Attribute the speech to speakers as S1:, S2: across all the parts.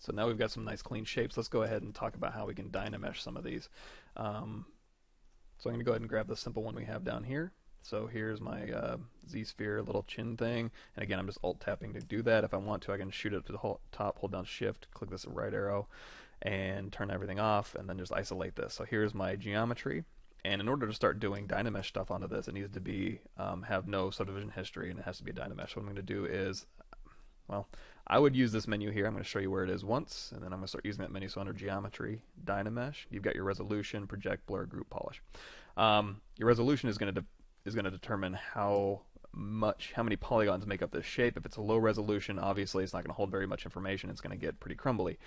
S1: So now we've got some nice clean shapes. Let's go ahead and talk about how we can Dynamesh some of these. So I'm going to go ahead and grab the simple one we have down here. So here's my Z-sphere little chin thing, and again I'm just alt tapping to do that. If I want to, I can shoot it to the top, hold down shift, click this right arrow, and turn everything off, and then just isolate this. So here's my geometry, and in order to start doing Dynamesh stuff onto this, it needs to be have no subdivision history, and it has to be a Dynamesh. So what I'm going to do is, well, I would use this menu here. I'm going to show you where it is once, and then I'm going to start using that menu. So under Geometry, Dynamesh, you've got your resolution, project, blur, group, polish. Your resolution is going to determine how many polygons make up this shape. If it's a low resolution, obviously it's not going to hold very much information. It's going to get pretty crumbly.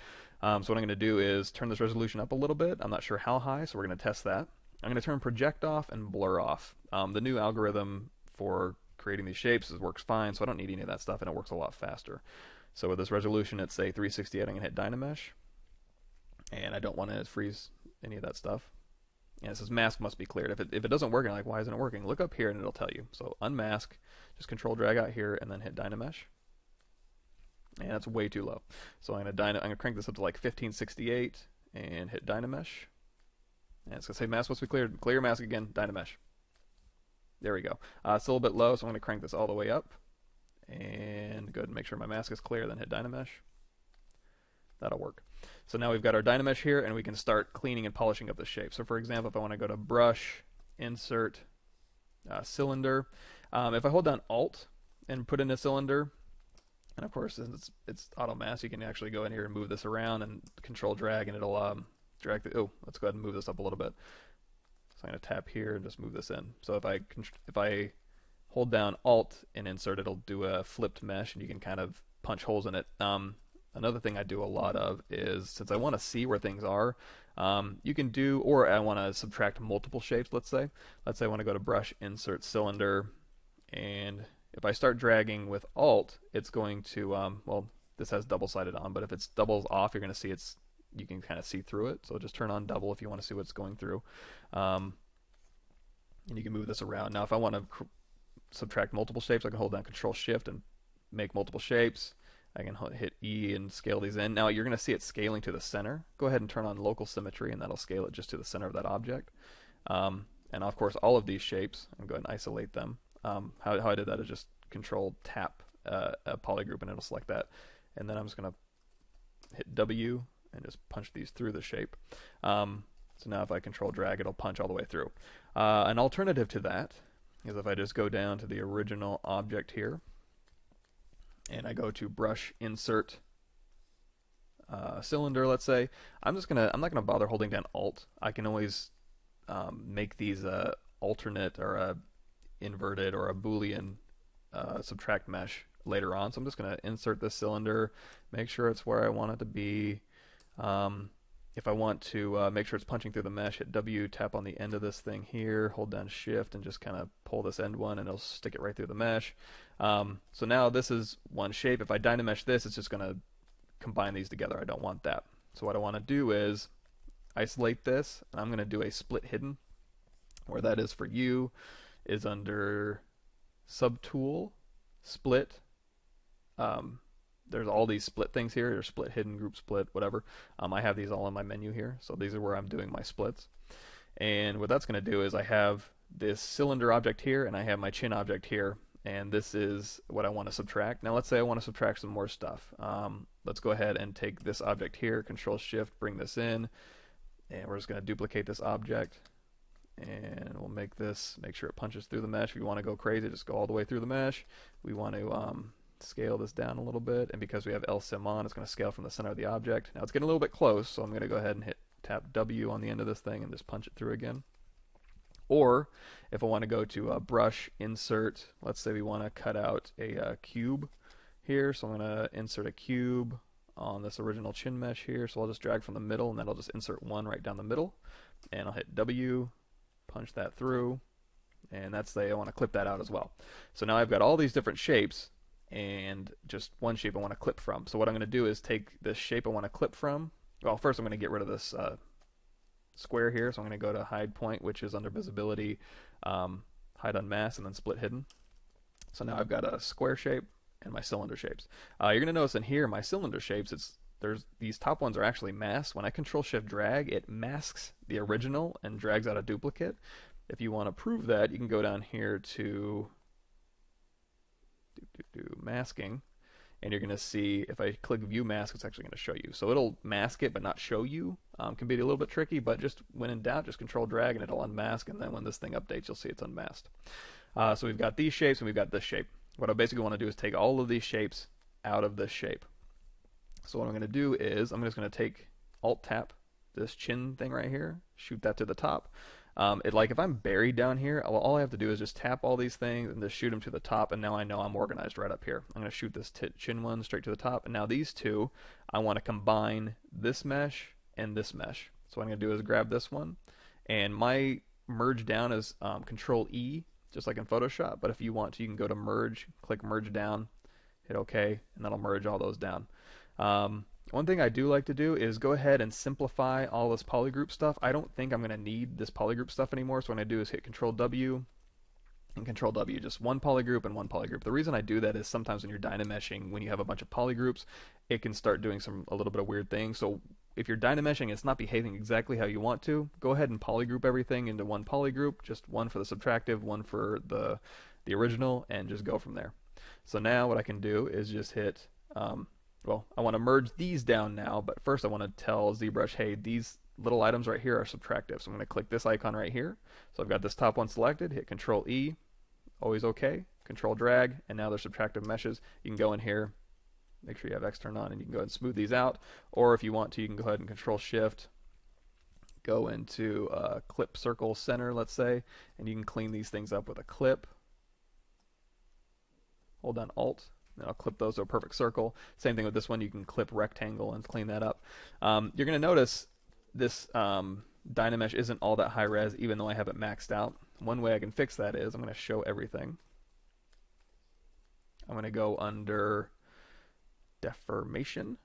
S1: So what I'm going to do is turn this resolution up a little bit. I'm not sure how high, so we're going to test that. I'm going to turn project off and blur off. The new algorithm for creating these shapes works fine, so I don't need any of that stuff, and it works a lot faster. So with this resolution at say 368, I'm going to hit Dynamesh, and I don't want to freeze any of that stuff. And it says mask must be cleared. If it doesn't work, and like, why isn't it working? Look up here and it'll tell you. So unmask, just control drag out here and then hit Dynamesh. And that's way too low. So I'm gonna crank this up to like 1568 and hit Dynamesh. And it's gonna say mask must be cleared. Clear mask again, Dynamesh. There we go. It's a little bit low, so I'm gonna crank this all the way up. And go ahead and make sure my mask is clear, then hit Dynamesh. That'll work. So now we've got our Dynamesh here, and we can start cleaning and polishing up the shape. So for example, if I want to go to Brush, Insert, Cylinder, if I hold down Alt and put in a cylinder, and of course since it's auto mask, you can actually go in here and move this around and control drag, and it'll drag the. Oh, let's go ahead and move this up a little bit. So I'm going to tap here and just move this in. So if I hold down Alt and Insert, it'll do a flipped mesh, and you can kind of punch holes in it. Another thing I do a lot of is, since I want to see where things are, you can do, or I want to subtract multiple shapes, let's say. Let's say I want to go to Brush, Insert, Cylinder, and if I start dragging with Alt, it's going to, well, this has double-sided on, but if it's doubles off, you're going to see you can kind of see through it. So just turn on double if you want to see what's going through. And you can move this around. Now if I want to subtract multiple shapes, I can hold down Control-Shift and make multiple shapes. I can hit E and scale these in. Now you're going to see it scaling to the center. Go ahead and turn on local symmetry, and that'll scale it just to the center of that object. And of course, all of these shapes, I'm going to isolate them. How I did that is just Control tap a polygroup, and it'll select that. And then I'm just going to hit W and just punch these through the shape. So now if I Control drag, it'll punch all the way through. An alternative to that is if I just go down to the original object here, and I go to Brush, Insert, Cylinder, let's say. I'm not gonna bother holding down Alt. I can always make these alternate or a inverted or a Boolean subtract mesh later on. So I'm just gonna insert this cylinder, make sure it's where I want it to be. If I want to make sure it's punching through the mesh, hit W, tap on the end of this thing here, hold down Shift, and just kind of pull this end one, and it'll stick it right through the mesh. So now this is one shape. If I Dynamesh this, it's just going to combine these together. I don't want that. So what I want to do is isolate this, and I'm going to do a split hidden. Where that is for you is under Subtool, Split. There's all these split things here. There's split, hidden, group split, whatever. I have these all in my menu here. So these are where I'm doing my splits. And what that's going to do is I have this cylinder object here, and I have my chin object here. And this is what I want to subtract. Now let's say I want to subtract some more stuff. Let's go ahead and take this object here, Control-Shift, bring this in. And we're just going to duplicate this object. And we'll make sure it punches through the mesh. If you want to go crazy, just go all the way through the mesh. We want to scale this down a little bit, and because we have LSIM on, it's going to scale from the center of the object. Now it's getting a little bit close, so I'm going to go ahead and tap W on the end of this thing and just punch it through again. Or if I want to go to Brush, Insert, let's say we want to cut out a cube here, so I'm going to insert a cube on this original chin mesh here, so I'll just drag from the middle, and then I'll just insert one right down the middle, and I'll hit W, punch that through, and that's I want to clip that out as well. So now I've got all these different shapes, and just one shape I want to clip from. So what I'm going to do is take this shape I want to clip from. Well, first I'm going to get rid of this square here. So I'm going to go to Hide Point, which is under Visibility, Hide Unmask, and then Split Hidden. So now I've got a square shape and my cylinder shapes. You're going to notice in here my cylinder shapes, there's these top ones are actually masked. When I Control Shift drag, it masks the original and drags out a duplicate. If you want to prove that, you can go down here to masking, and you're going to see if I click View Mask, it's actually going to show you. So it'll mask it but not show you. Can be a little bit tricky, but just when in doubt, just Control drag and it'll unmask, and then when this thing updates, you'll see it's unmasked. So we've got these shapes and we've got this shape. What I basically want to do is take all of these shapes out of this shape. So what I'm going to do is I'm just going to take Alt Tap this chin thing right here, shoot that to the top. Like if I'm buried down here, all I have to do is just tap all these things and just shoot them to the top, and now I know I'm organized right up here. I'm going to shoot this chin one straight to the top, and now these two, I want to combine this mesh and this mesh. So what I'm going to do is grab this one, and my merge down is Control E, just like in Photoshop, but if you want to, you can go to Merge, click Merge Down, hit OK, and that'll merge all those down. One thing I do like to do is go ahead and simplify all this polygroup stuff. I don't think I'm going to need this polygroup stuff anymore, so what I do is hit Control W and Control W, just one polygroup and one polygroup. The reason I do that is sometimes when you're Dynameshing, when you have a bunch of polygroups, it can start doing a little bit of weird things. So if you're Dynameshing and it's not behaving exactly how you want to, go ahead and polygroup everything into one polygroup, just one for the subtractive, one for the original, and just go from there. So now what I can do is just hit well, I want to merge these down now, but first I want to tell ZBrush, hey, these little items right here are subtractive. So I'm going to click this icon right here. So I've got this top one selected, hit Control E, always OK, Control drag, and now they're subtractive meshes. You can go in here, make sure you have X turned on, and you can go ahead and smooth these out. Or if you want to, you can go ahead and Control Shift, go into Clip Circle Center, let's say, and you can clean these things up with a clip. Hold down Alt. And I'll clip those to a perfect circle. Same thing with this one. You can clip rectangle and clean that up. You're going to notice this Dynamesh isn't all that high res, even though I have it maxed out. One way I can fix that is I'm going to show everything. I'm going to go under Deformation,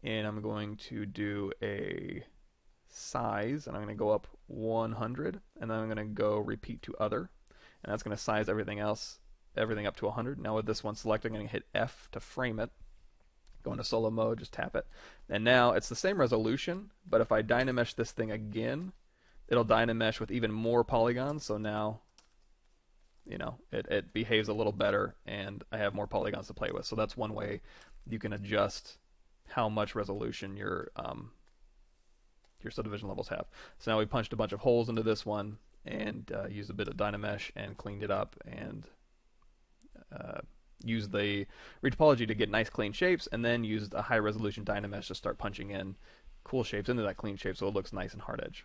S1: and I'm going to do a size, and I'm going to go up 100, and then I'm going to go Repeat to Other, and that's going to size everything up to 100. Now with this one selected, I'm going to hit F to frame it. Go into solo mode, just tap it. And now it's the same resolution, but if I Dynamesh this thing again, it'll Dynamesh with even more polygons. So now, it behaves a little better, and I have more polygons to play with. So that's one way you can adjust how much resolution your subdivision levels have. So now we punched a bunch of holes into this one, and used a bit of Dynamesh and cleaned it up, and use the retopology to get nice clean shapes, and then use a high resolution Dynamesh to start punching in cool shapes into that clean shape so it looks nice and hard edge.